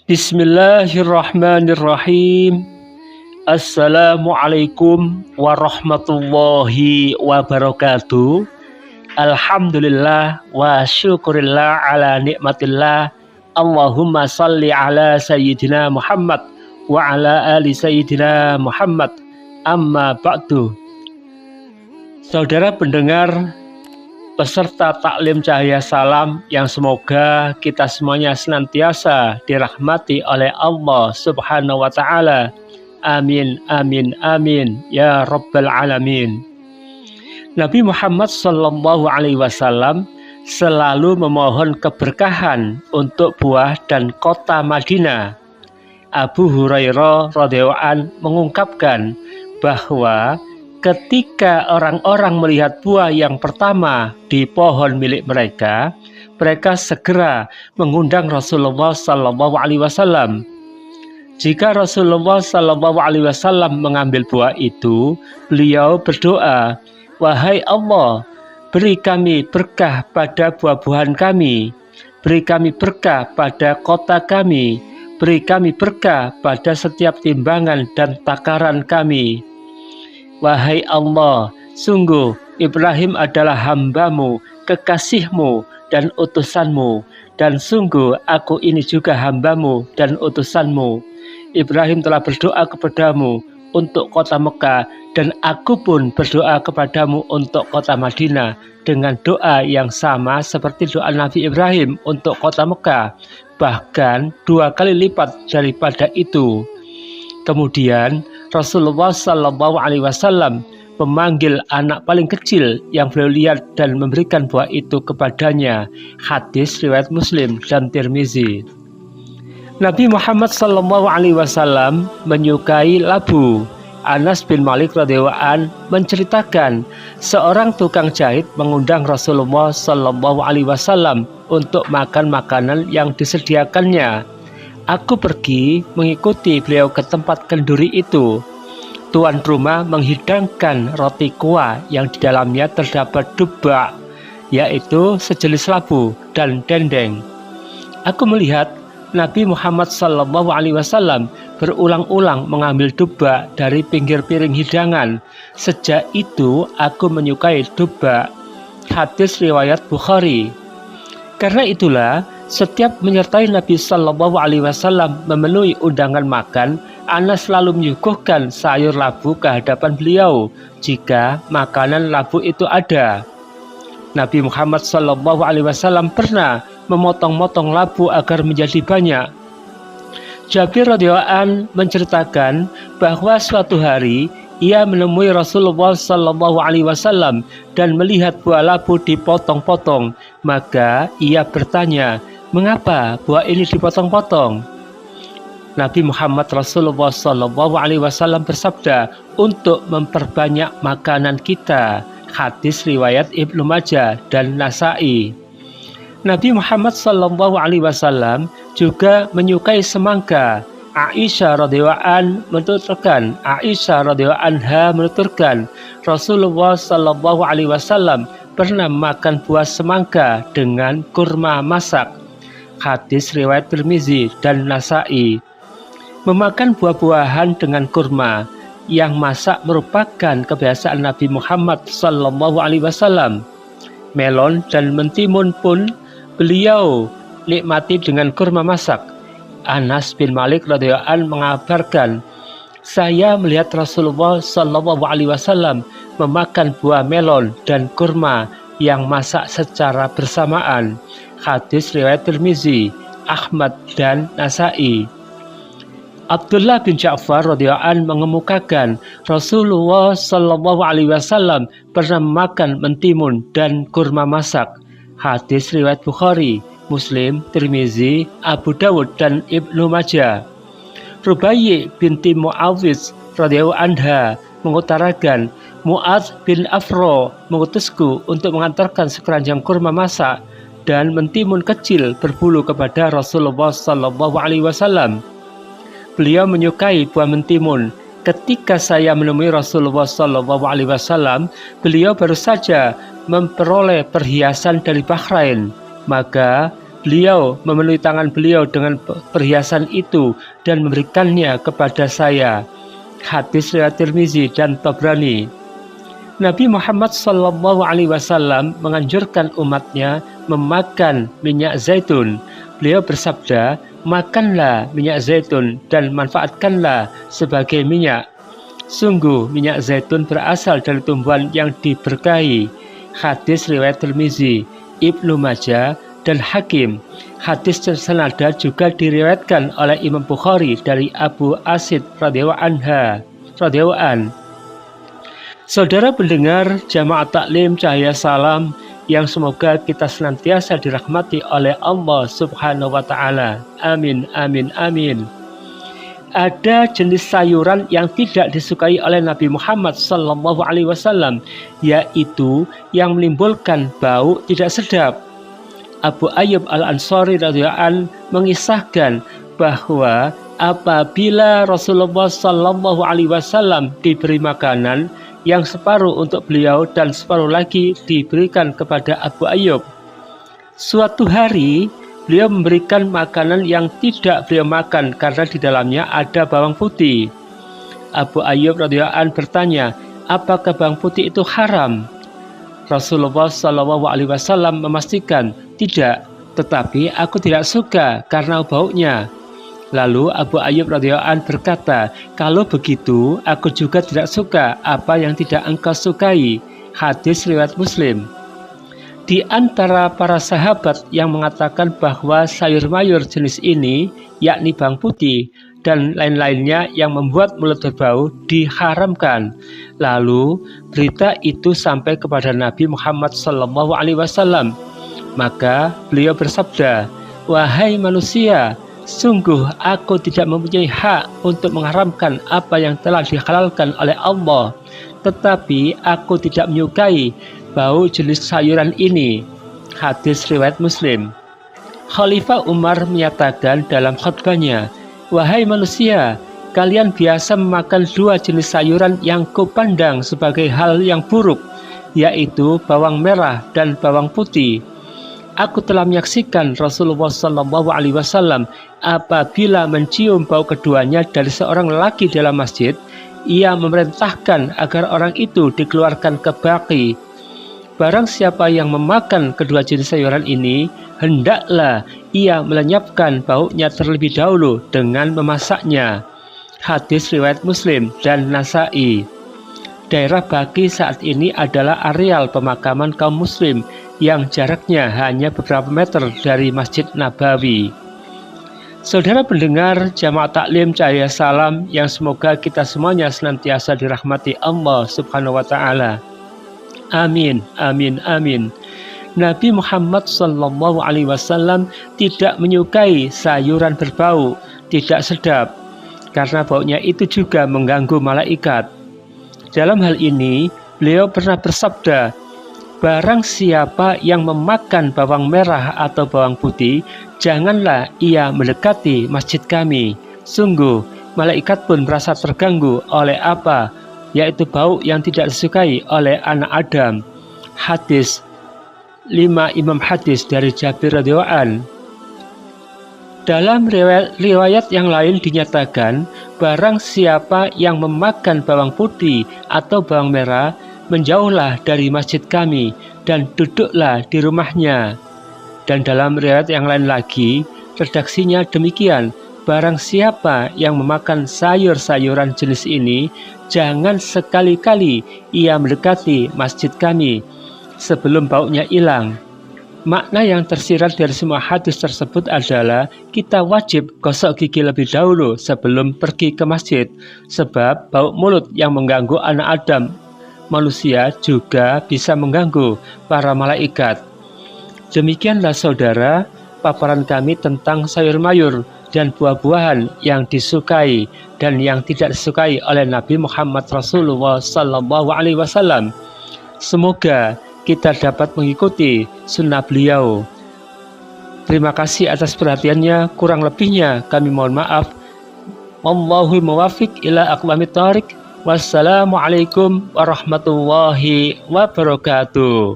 Bismillahirrahmanirrahim. Assalamualaikum warahmatullahi wabarakatuh. Alhamdulillah wa syukurillah ala nikmatillah. Allahumma salli ala sayyidina Muhammad wa ala ali sayyidina Muhammad. Amma ba'du. Saudara pendengar, peserta taklim Cahaya Salam yang semoga kita semuanya senantiasa dirahmati oleh Allah Subhanahu wa Ta'ala. Amin, amin, amin, ya Rabbal Alamin. Nabi Muhammad Sallallahu Alaihi Wasallam selalu memohon keberkahan untuk buah dan kota Madinah. Abu Hurairah radhiyallahu anhu mengungkapkan bahwa ketika orang-orang melihat buah yang pertama di pohon milik mereka, mereka segera mengundang Rasulullah Sallallahu Alaihi Wasallam. Jika Rasulullah Sallallahu Alaihi Wasallam mengambil buah itu, beliau berdoa, "Wahai Allah, beri kami berkah pada buah-buahan kami, beri kami berkah pada kota kami, beri kami berkah pada setiap timbangan dan takaran kami. Wahai Allah, sungguh Ibrahim adalah hamba-Mu, kekasih-Mu, dan utusan-Mu. Dan sungguh aku ini juga hamba-Mu dan utusan-Mu. Ibrahim telah berdoa kepadamu untuk kota Mekah, dan aku pun berdoa kepadamu untuk kota Madinah dengan doa yang sama seperti doa Nabi Ibrahim untuk kota Mekah, bahkan 2 kali lipat daripada itu." Kemudian Rasulullah Sallallahu Alaihi Wasallam memanggil anak paling kecil yang beliau lihat dan memberikan buah itu kepadanya. Hadis riwayat Muslim dan Tirmizi. Nabi Muhammad Sallallahu Alaihi Wasallam menyukai labu. Anas bin Malik radhiyallahu anhu menceritakan seorang tukang jahit mengundang Rasulullah Sallallahu Alaihi Wasallam untuk makan makanan yang disediakannya. Aku pergi mengikuti beliau ke tempat kenduri itu. Tuan rumah menghidangkan roti kuah yang di dalamnya terdapat dubba, yaitu sejenis labu dan dendeng. Aku melihat Nabi Muhammad Sallallahu Alaihi Wasallam berulang-ulang mengambil dubba dari pinggir piring hidangan. Sejak itu aku menyukai dubba. Hadis riwayat Bukhari. Karena itulah, setiap menyertai Nabi Sallallahu Alaihi Wasallam memenuhi undangan makan, Anas selalu menyuguhkan sayur labu ke hadapan beliau jika makanan labu itu ada. Nabi Muhammad Sallallahu Alaihi Wasallam pernah memotong-motong labu agar menjadi banyak. Jabir radhiyallahu anhu menceritakan bahwa suatu hari ia menemui Rasulullah Sallallahu Alaihi Wasallam dan melihat buah labu dipotong-potong. Maka ia bertanya, "Mengapa buah ini dipotong-potong?" Nabi Muhammad Rasulullah Sallallahu Alaihi Wasallam bersabda, "Untuk memperbanyak makanan kita." Hadis riwayat Ibnu Majah dan Nasa'i. Nabi Muhammad Sallallahu Alaihi Wasallam juga menyukai semangka. Aisyah radhiyallahu anha menuturkan, Rasulullah Sallallahu Alaihi Wasallam pernah makan buah semangka dengan kurma masak. Hadis riwayat Tirmizi dan Nasa'i. Memakan buah-buahan dengan kurma yang masak merupakan kebiasaan Nabi Muhammad Sallallahu Alaihi Wasallam. Melon dan mentimun pun beliau nikmati dengan kurma masak. Anas bin Malik radhiyallahu anhu mengabarkan, "Saya melihat Rasulullah Sallallahu Alaihi Wasallam memakan buah melon dan kurma yang masak secara bersamaan." Hadis riwayat Tirmizi, Ahmad dan Nasa'i. Abdullah bin Ja'far radhiyallahu anhu mengemukakan Rasulullah Sallallahu Alaihi Wasallam pernah memakan mentimun dan kurma masak. Hadis riwayat Bukhari, Muslim, Tirmizi, Abu Dawud dan Ibnu Majah. Rubayyi binti Mu'awidz radhiyallahu anha mengutarakan, Mu'adz bin Afro mengutusku untuk mengantarkan sekeranjang kurma masak dan mentimun kecil berbulu kepada Rasulullah Sallallahu Alaihi Wasallam. Beliau menyukai buah mentimun. Ketika saya menemui Rasulullah Sallallahu Alaihi Wasallam, beliau baru saja memperoleh perhiasan dari Bahrain. Maka Beliau memenuhi tangan beliau dengan perhiasan itu dan memberikannya kepada saya. Hadis riwayat Tirmizi dan Tabrani. Nabi Muhammad SAW menganjurkan umatnya memakan minyak zaitun. Beliau bersabda, makanlah minyak zaitun dan manfaatkanlah sebagai minyak. Sungguh minyak zaitun berasal dari tumbuhan yang diberkahi. Hadis riwayat Tirmizi, Ibnu Majah, dan Hakim. Hadis senada juga diriwayatkan oleh Imam Bukhari dari Abu Asid radhiyallahu an. Saudara pendengar Jamaah Taklim Cahaya Salam yang semoga kita senantiasa dirahmati oleh Allah Subhanahu wa taala. Amin amin amin. Ada jenis sayuran yang tidak disukai oleh Nabi Muhammad SAW, yaitu yang menimbulkan bau tidak sedap. Abu Ayyub Al-Ansari radhiyallahu an mengisahkan bahwa apabila Rasulullah SAW diberi makanan, yang separuh untuk beliau dan separuh lagi diberikan kepada Abu Ayyub. Suatu hari beliau memberikan makanan yang tidak beliau makan karena di dalamnya ada bawang putih. Abu Ayyub radhiyallahu an bertanya, apakah bawang putih itu haram? Rasulullah SAW memastikan, tidak, tetapi aku tidak suka karena baunya. Lalu Abu Ayyub radhiyallahu an berkata, kalau begitu aku juga tidak suka apa yang tidak engkau sukai. Hadis riwayat Muslim. Di antara para sahabat yang mengatakan bahwa sayur mayur jenis ini, yakni bawang putih dan lain-lainnya yang membuat mulut berbau, diharamkan. Lalu berita itu sampai kepada Nabi Muhammad SAW. Maka beliau bersabda, wahai manusia, sungguh aku tidak mempunyai hak untuk mengharamkan apa yang telah dihalalkan oleh Allah, tetapi aku tidak menyukai bau jenis sayuran ini. Hadis riwayat Muslim. Khalifah Umar menyatakan dalam khutbahnya, wahai manusia, kalian biasa memakan dua jenis sayuran yang kupandang sebagai hal yang buruk, yaitu bawang merah dan bawang putih. Aku telah menyaksikan Rasulullah SAW apabila mencium bau keduanya dari seorang lelaki dalam masjid, ia memerintahkan agar orang itu dikeluarkan ke Baqi. Barang siapa yang memakan kedua jenis sayuran ini, hendaklah ia melenyapkan baunya terlebih dahulu dengan memasaknya. Hadis riwayat Muslim dan Nasa'i. Daerah Baqi saat ini adalah areal pemakaman kaum muslim yang jaraknya hanya beberapa meter dari Masjid Nabawi. Saudara pendengar Jamaah Taklim Cahaya Salam yang semoga kita semuanya senantiasa dirahmati Allah Subhanahu wa taala. Amin amin amin. Nabi Muhammad SAW tidak menyukai sayuran berbau tidak sedap karena baunya itu juga mengganggu malaikat. Dalam hal ini beliau pernah bersabda, barang siapa yang memakan bawang merah atau bawang putih, janganlah ia mendekati masjid kami. Sungguh, malaikat pun merasa terganggu oleh apa? Yaitu bau yang tidak disukai oleh anak Adam. Hadis 5 Imam Hadis dari Jabir radhiyallahu an. Dalam riwayat yang lain dinyatakan, barang siapa yang memakan bawang putih atau bawang merah, menjauhlah dari masjid kami dan duduklah di rumahnya. Dan dalam riwayat yang lain lagi, redaksinya demikian, barang siapa yang memakan sayur-sayuran jenis ini, jangan sekali-kali ia mendekati masjid kami sebelum baunya hilang. Makna yang tersirat dari semua hadis tersebut adalah kita wajib gosok gigi lebih dahulu sebelum pergi ke masjid, sebab bau mulut yang mengganggu anak Adam manusia juga bisa mengganggu para malaikat. Demikianlah saudara paparan kami tentang sayur mayur dan buah-buahan yang disukai dan yang tidak disukai oleh Nabi Muhammad Rasulullah SAW. Semoga kita dapat mengikuti sunnah beliau. Terima kasih atas perhatiannya, kurang lebihnya kami mohon maaf. Wallahul muwaffiq ila aqwamit thoriq. Wassalamualaikum warahmatullahi wabarakatuh.